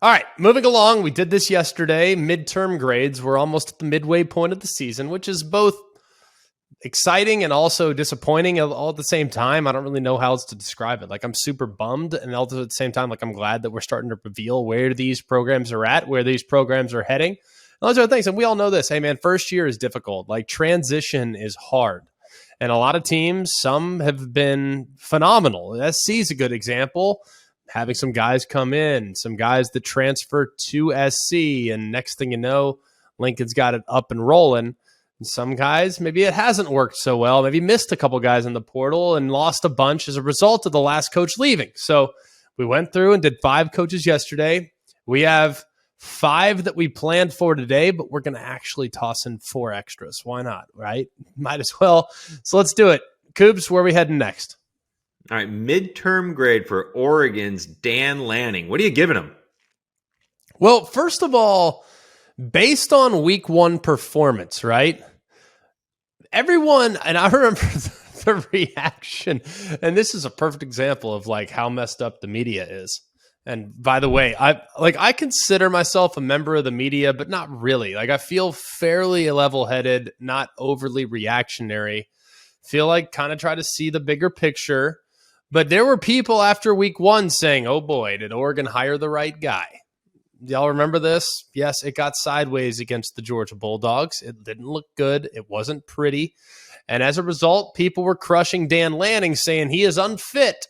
All right, moving along. We did this yesterday. Midterm grades. We're almost at the midway point of the season, which is both exciting and also disappointing all at the same time. I don't really know how else to describe it. Like, I'm super bummed, and also at the same time, like, I'm glad that we're starting to reveal where these programs are at, where these programs are heading. And those are things, and we all know this. Hey, man, first year is difficult. Like, transition is hard. And a lot of teams, some have been phenomenal. SC is a good example. Having some guys come in, some guys that transfer to SC, and next thing you know, Lincoln's got it up and rolling. And some guys, maybe it hasn't worked so well. Maybe missed a couple guys in the portal and lost a bunch as a result of the last coach leaving. So we went through and did 5 coaches yesterday. We have 5 that we planned for today, but we're going to actually toss in 4 extras. Why not, right? Might as well. So let's do it. Coobs, where are we heading next? All right, midterm grade for Oregon's Dan Lanning. What are you giving him? Well, first of all, based on week 1 performance, right? Everyone, and I remember the reaction, and this is a perfect example of like how messed up the media is. And by the way, I consider myself a member of the media, but not really. Like, I feel fairly level-headed, not overly reactionary. Feel like kind of try to see the bigger picture. But there were people after week 1 saying, oh boy, did Oregon hire the right guy? Y'all remember this? Yes, it got sideways against the Georgia Bulldogs. It didn't look good. It wasn't pretty. And as a result, people were crushing Dan Lanning, saying he is unfit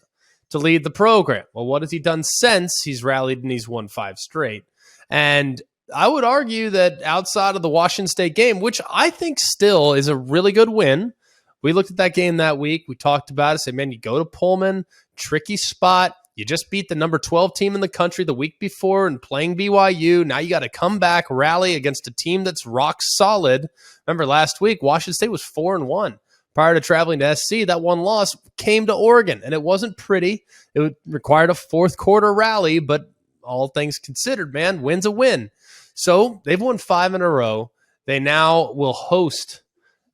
to lead the program. Well, what has he done since? He's rallied and he's won 5 straight. And I would argue that outside of the Washington State game, which I think still is a really good win, we looked at that game that week. We talked about it. Said, man, you go to Pullman, tricky spot. You just beat the number 12 team in the country the week before and playing BYU. Now you got to come back, rally against a team that's rock solid. Remember last week, Washington State was 4-1. Prior to traveling to SC, that one loss came to Oregon, and it wasn't pretty. It required a fourth quarter rally, but all things considered, man, win's a win. So they've won 5 in a row. They now will host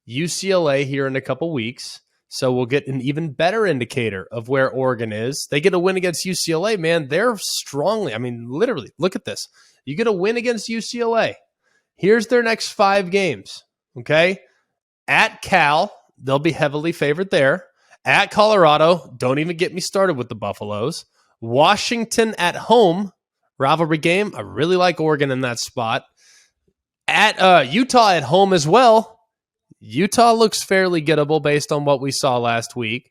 UCLA here in a couple weeks. So we'll get an even better indicator of where Oregon is. They get a win against UCLA, man. They're strongly, I mean, literally, look at this. You get a win against UCLA. Here's their next 5 games, okay? At Cal, they'll be heavily favored there. At Colorado, don't even get me started with the Buffaloes. Washington at home, rivalry game. I really like Oregon in that spot. At Utah at home as well. Utah looks fairly gettable based on what we saw last week.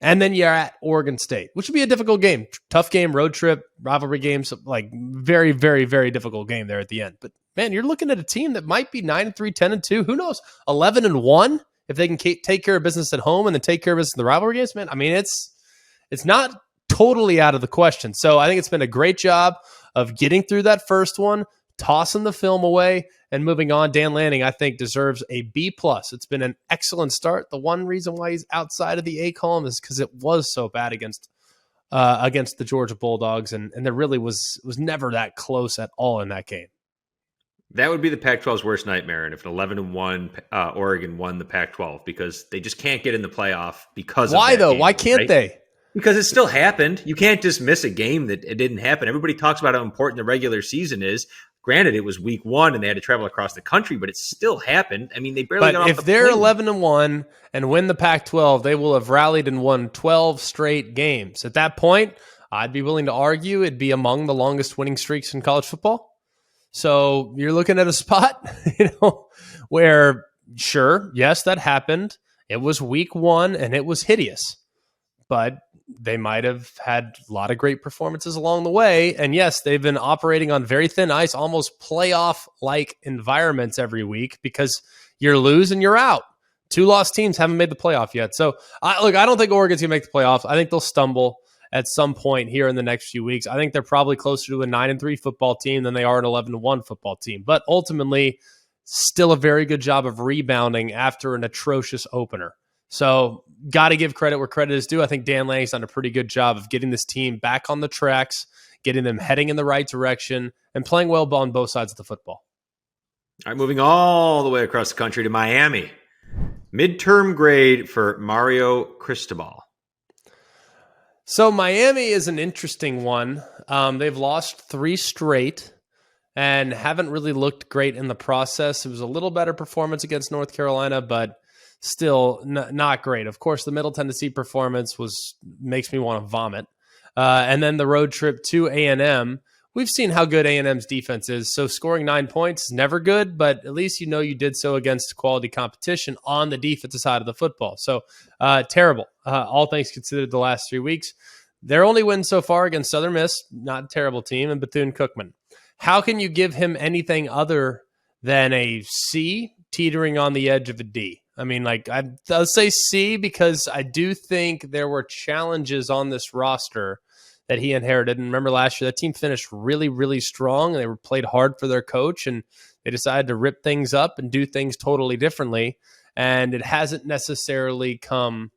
And then you're at Oregon State, which would be a difficult game. Tough game, road trip, rivalry games, like very, very, very difficult game there at the end. But, man, you're looking at a team that might be 9-3, 10-2. Who knows? 11-1 if they can take care of business at home and then take care of business in the rivalry games, man. I mean, it's not totally out of the question. So I think it's been a great job of getting through that first one, tossing the film away, and moving on. Dan Lanning, I think, deserves a B+. It's been an excellent start. The one reason why he's outside of the A column is because it was so bad against the Georgia Bulldogs, and there really was never that close at all in that game. That would be the Pac-12's worst nightmare, and if an 11-1 Oregon won the Pac-12, because they just can't get in the playoff because of that. Why though? Game, why can't right? they? Because it still happened. You can't just miss a game that it didn't happen. Everybody talks about how important the regular season is. Granted, it was week 1 and they had to travel across the country, but it still happened. I mean, they barely got off the plane. But if they're 11-1 and win the Pac-12, they will have rallied and won 12 straight games. At that point, I'd be willing to argue it'd be among the longest winning streaks in college football. So you're looking at a spot, where sure, yes, that happened. It was week 1 and it was hideous, but they might have had a lot of great performances along the way. And yes, they've been operating on very thin ice, almost playoff-like environments every week, because you're losing, you're out. 2 lost teams haven't made the playoff yet. So I don't think Oregon's going to make the playoffs. I think they'll stumble at some point here in the next few weeks. I think they're probably closer to a 9-3 football team than they are an 11-1 football team. But ultimately, still a very good job of rebounding after an atrocious opener. So got to give credit where credit is due. I think Dan Lanning's done a pretty good job of getting this team back on the tracks, getting them heading in the right direction, and playing well on both sides of the football. All right, moving all the way across the country to Miami. Midterm grade for Mario Cristobal. So Miami is an interesting one. They've lost 3 straight and haven't really looked great in the process. It was a little better performance against North Carolina, but still not great. Of course, the Middle Tennessee performance makes me want to vomit. And then the road trip to A&M. We've seen how good A&M's defense is, so scoring 9 points is never good, but at least you know you did so against quality competition on the defensive side of the football. So terrible, all things considered, the last 3 weeks. Their only win so far against Southern Miss, not a terrible team, and Bethune-Cookman. How can you give him anything other than a C teetering on the edge of a D? I mean, I'll say C because I do think there were challenges on this roster that he inherited. And remember last year, that team finished really, really strong. And they were played hard for their coach, and they decided to rip things up and do things totally differently. And it hasn't necessarily come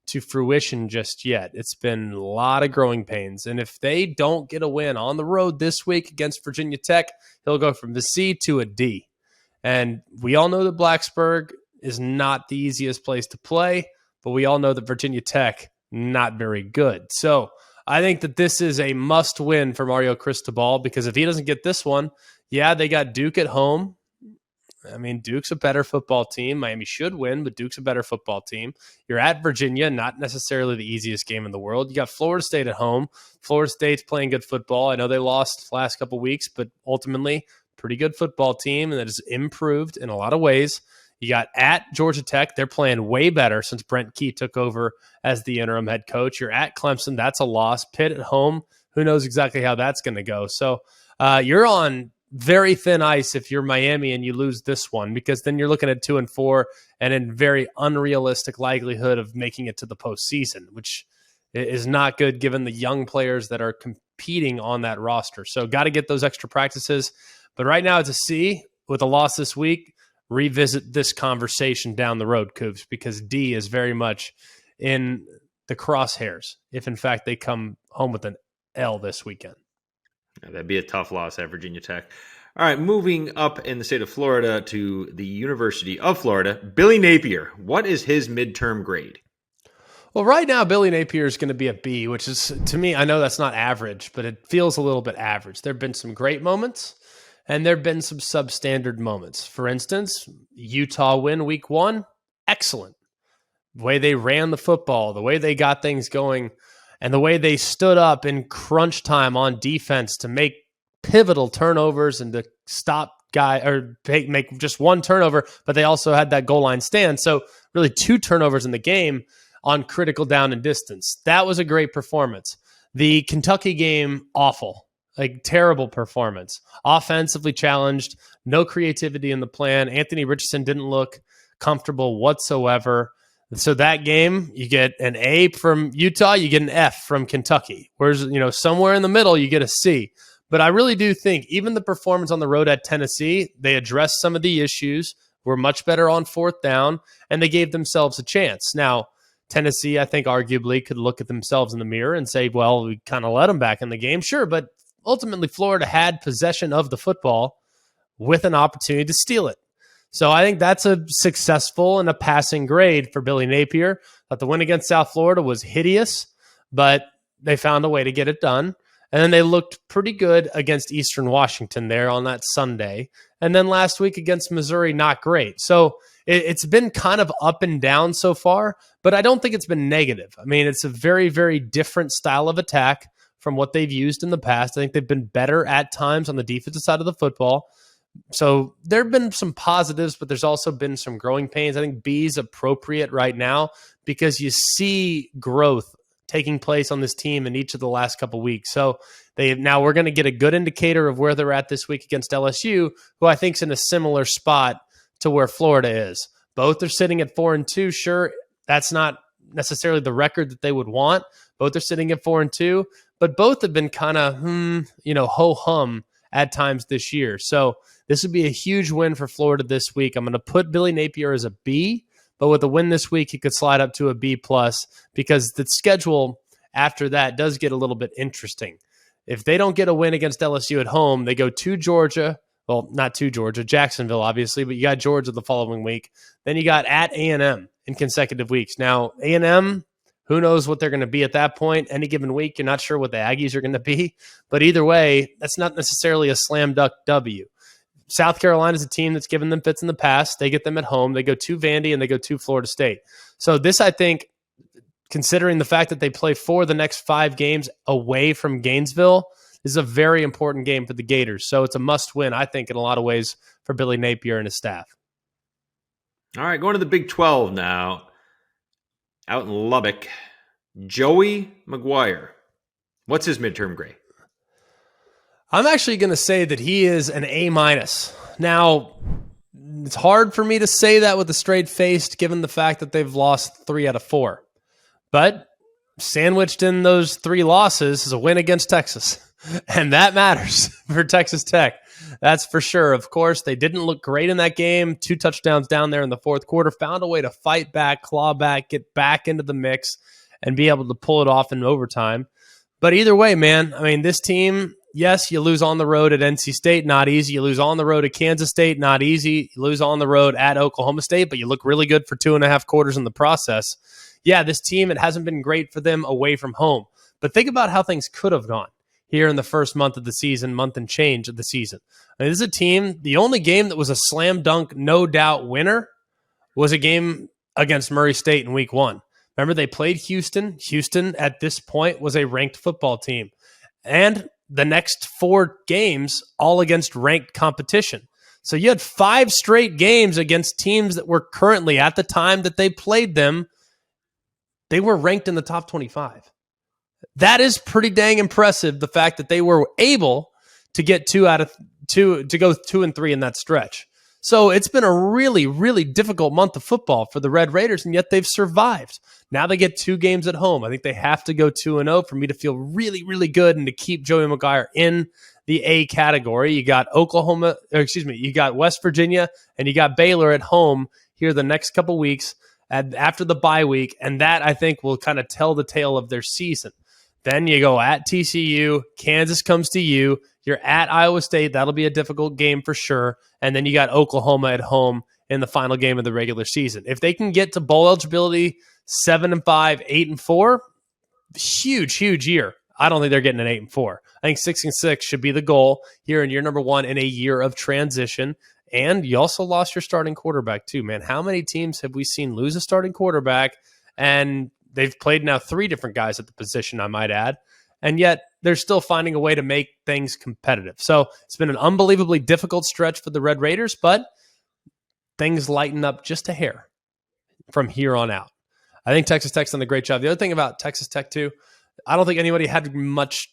to fruition just yet. It's been a lot of growing pains. And if they don't get a win on the road this week against Virginia Tech, he'll go from the C to a D. And we all know that Blacksburg is not the easiest place to play, but we all know that Virginia Tech, not very good. So I think that this is a must win for Mario Cristobal, because if he doesn't get this one, yeah, they got Duke at home. I mean, Duke's a better football team. Miami should win, but Duke's a better football team. You're at Virginia, not necessarily the easiest game in the world. You got Florida State at home. Florida State's playing good football. I know they lost the last couple of weeks, but ultimately, pretty good football team, and that has improved in a lot of ways. You got at Georgia Tech. They're playing way better since Brent Key took over as the interim head coach. You're at Clemson. That's a loss. Pitt at home. Who knows exactly how that's going to go? So you're on very thin ice if you're Miami and you lose this one, because then you're looking at 2-4 and in very unrealistic likelihood of making it to the postseason, which is not good given the young players that are competing on that roster. So got to get those extra practices. But right now it's a C with a loss this week. Revisit this conversation down the road, Coups, because D is very much in the crosshairs if, in fact, they come home with an L this weekend. Yeah, that'd be a tough loss at Virginia Tech. All right, moving up in the state of Florida to the University of Florida, Billy Napier. What is his midterm grade? Well, right now, Billy Napier is going to be a B, which is, to me, I know that's not average, but it feels a little bit average. There have been some great moments, and there have been some substandard moments. For instance, Utah win week 1, excellent. The way they ran the football, the way they got things going, and the way they stood up in crunch time on defense to make pivotal turnovers and to stop make just one turnover, but they also had that goal line stand. So really 2 turnovers in the game on critical down and distance. That was a great performance. The Kentucky game, awful. Terrible performance. Offensively challenged, no creativity in the plan. Anthony Richardson didn't look comfortable whatsoever. So that game, you get an A from Utah, you get an F from Kentucky. Whereas, somewhere in the middle, you get a C. But I really do think even the performance on the road at Tennessee, they addressed some of the issues, were much better on 4th down, and they gave themselves a chance. Now, Tennessee, I think, arguably could look at themselves in the mirror and say, well, we kind of let them back in the game. Sure, but ultimately, Florida had possession of the football with an opportunity to steal it. So I think that's a successful and a passing grade for Billy Napier. Thought the win against South Florida was hideous, but they found a way to get it done. And then they looked pretty good against Eastern Washington there on that Sunday. And then last week against Missouri, not great. So it's been kind of up and down so far, but I don't think it's been negative. I mean, it's a very, very different style of attack from what they've used in the past. I think they've been better at times on the defensive side of the football. So there have been some positives, but there's also been some growing pains. I think B is appropriate right now because you see growth taking place on this team in each of the last couple weeks. So now we're going to get a good indicator of where they're at this week against LSU, who I think is in a similar spot to where Florida is. Both are sitting at 4-2. Sure, that's not necessarily the record that they would want. Both are sitting at 4-2, but both have been kind of, ho-hum at times this year. So this would be a huge win for Florida this week. I'm going to put Billy Napier as a B, but with a win this week, he could slide up to a B+, because the schedule after that does get a little bit interesting. If they don't get a win against LSU at home, they go to Georgia. Well, not to Georgia, Jacksonville, obviously, but you got Georgia the following week. Then you got at A&M in consecutive weeks. Now, A&M, Who knows what they're going to be at that point? Any given week, you're not sure what the Aggies are going to be. But either way, that's not necessarily a slam dunk W. South Carolina is a team that's given them fits in the past. They get them at home. They go to Vandy and they go to Florida State. So this, I think, considering the fact that they play 4 of the next 5 games away from Gainesville, is a very important game for the Gators. So it's a must-win, I think, in a lot of ways for Billy Napier and his staff. All right, going to the Big 12 now. Out in Lubbock, Joey McGuire. What's his midterm grade? I'm actually going to say that he is an A-. Now, it's hard for me to say that with a straight face, given the fact that they've lost 3 out of 4. But sandwiched in those 3 losses is a win against Texas. And that matters for Texas Tech. That's for sure. Of course, they didn't look great in that game. 2 touchdowns down there in the fourth quarter. Found a way to fight back, claw back, get back into the mix, and be able to pull it off in overtime. But either way, man, I mean, this team, yes, you lose on the road at NC State, not easy. You lose on the road at Kansas State, not easy. You lose on the road at Oklahoma State, but you look really good for 2.5 quarters in the process. Yeah, this team, it hasn't been great for them away from home. But think about how things could have gone here in the first month of the season, month and change of the season. I mean, this is a team, the only game that was a slam dunk, no doubt winner was a game against Murray State in week 1. Remember, they played Houston. Houston, at this point, was a ranked football team. And the next 4 games, all against ranked competition. So you had 5 straight games against teams that were currently, at the time that they played them, they were ranked in the top 25. That is pretty dang impressive, the fact that they were able to get 2 out of 2, to go 2-3 in that stretch. So it's been a really, really difficult month of football for the Red Raiders, and yet they've survived. Now they get 2 games at home. I think they have to go 2-0 for me to feel really, really good and to keep Joey McGuire in the A category. You got you got West Virginia, and you got Baylor at home here the next couple weeks after the bye week, and that, I think, will kind of tell the tale of their season. Then you go at TCU, Kansas comes to you, you're at Iowa State, that'll be a difficult game for sure, and then you got Oklahoma at home in the final game of the regular season. If they can get to bowl eligibility 7-5, 8-4, huge, huge year. I don't think they're getting an 8-4. I think 6-6 should be the goal here in year number 1 in a year of transition. And you also lost your starting quarterback too, man. How many teams have we seen lose a starting quarterback? And they've played now 3 different guys at the position, I might add. And yet they're still finding a way to make things competitive. So it's been an unbelievably difficult stretch for the Red Raiders, but things lighten up just a hair from here on out. I think Texas Tech's done a great job. The other thing about Texas Tech too, I don't think anybody had much,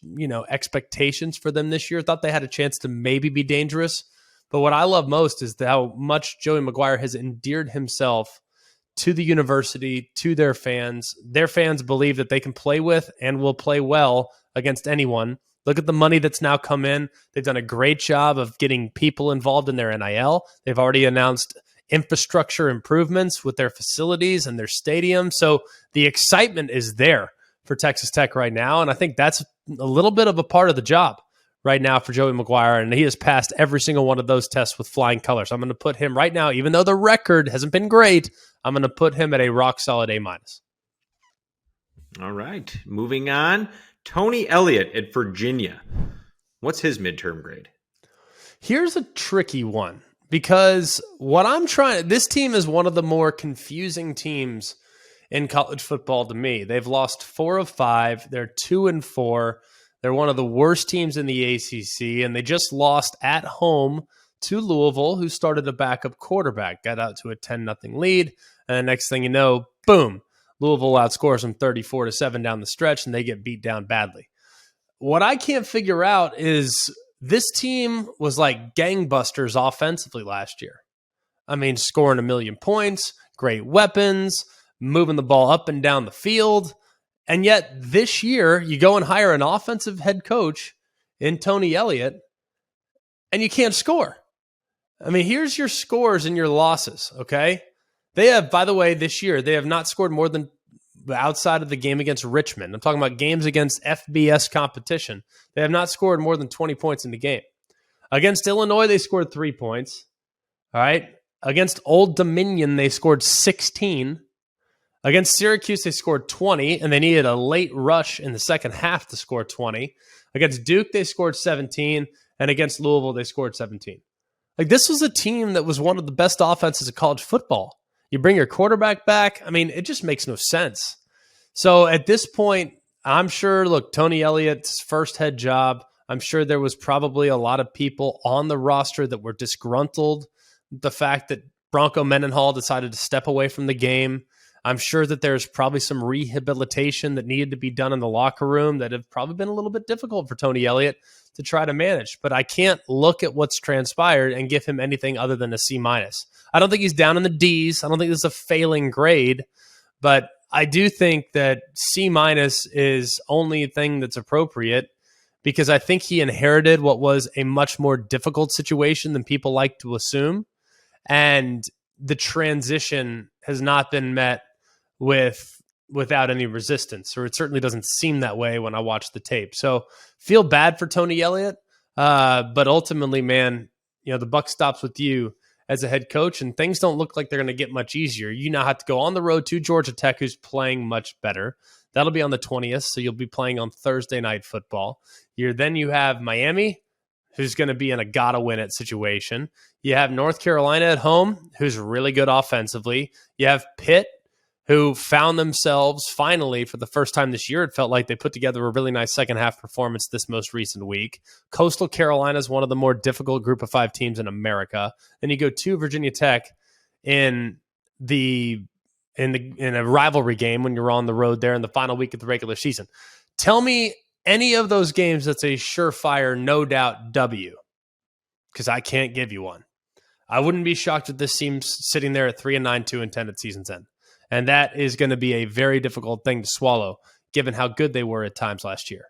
expectations for them this year. Thought they had a chance to maybe be dangerous. But what I love most is how much Joey McGuire has endeared himself to the university, to their fans. Their fans believe that they can play with and will play well against anyone. Look at the money that's now come in. They've done a great job of getting people involved in their NIL. They've already announced infrastructure improvements with their facilities and their stadium. So the excitement is there for Texas Tech right now. And I think that's a little bit of a part of the job right now for Joey McGuire, and he has passed every single one of those tests with flying colors. I'm going to put him right now, even though the record hasn't been great, I'm going to put him at a rock-solid A-. All right, moving on. Tony Elliott at Virginia. What's his midterm grade? Here's a tricky one, because this team is one of the more confusing teams in college football to me. They've lost 4 of 5. They're 2-4. They're one of the worst teams in the ACC, and they just lost at home to Louisville, who started a backup quarterback, got out to a 10-0 lead, and the next thing you know, boom, Louisville outscores them 34-7 down the stretch, and they get beat down badly. What I can't figure out is this team was like gangbusters offensively last year. I mean, scoring 1 million points, great weapons, moving the ball up and down the field. And yet this year, you go and hire an offensive head coach in Tony Elliott, and you can't score. I mean, here's your scores and your losses, okay? They have, by the way, this year, they have not scored more than outside of the game against Richmond. I'm talking about games against FBS competition. They have not scored more than 20 points in the game. Against Illinois, they scored 3 points. All right? Against Old Dominion, they scored 16. Against Syracuse, they scored 20, and they needed a late rush in the second half to score 20. Against Duke, they scored 17, and against Louisville, they scored 17. Like, this was a team that was one of the best offenses of college football. You bring your quarterback back. I mean, it just makes no sense. So at this point, I'm sure, look, Tony Elliott's first head job, I'm sure there was probably a lot of people on the roster that were disgruntled. The fact that Bronco Mendenhall decided to step away from the game. I'm sure that there's probably some rehabilitation that needed to be done in the locker room that have probably been a little bit difficult for Tony Elliott to try to manage. But I can't look at what's transpired and give him anything other than a C-. I don't think he's down in the Ds. I don't think this is a failing grade. But I do think that C- is only thing that's appropriate because I think he inherited what was a much more difficult situation than people like to assume. And the transition has not been met without any resistance, or it certainly doesn't seem that way when I watch the tape. So feel bad for Tony Elliott, but ultimately, man, the buck stops with you as a head coach, and things don't look like they're going to get much easier. You now have to go on the road to Georgia Tech, who's playing much better. That'll be on the 20th, so you'll be playing on Thursday Night Football. Then you have Miami, who's going to be in a gotta-win-it situation. You have North Carolina at home, who's really good offensively. You have Pitt, who found themselves finally, for the first time this year, it felt like they put together a really nice second-half performance this most recent week. Coastal Carolina is one of the more difficult group of 5 teams in America. Then you go to Virginia Tech in a rivalry game when you're on the road there in the final week of the regular season. Tell me any of those games that's a surefire, no doubt W, because I can't give you one. I wouldn't be shocked if this team's sitting there at 3-9, 2-10 at season's end. And that is going to be a very difficult thing to swallow, given how good they were at times last year.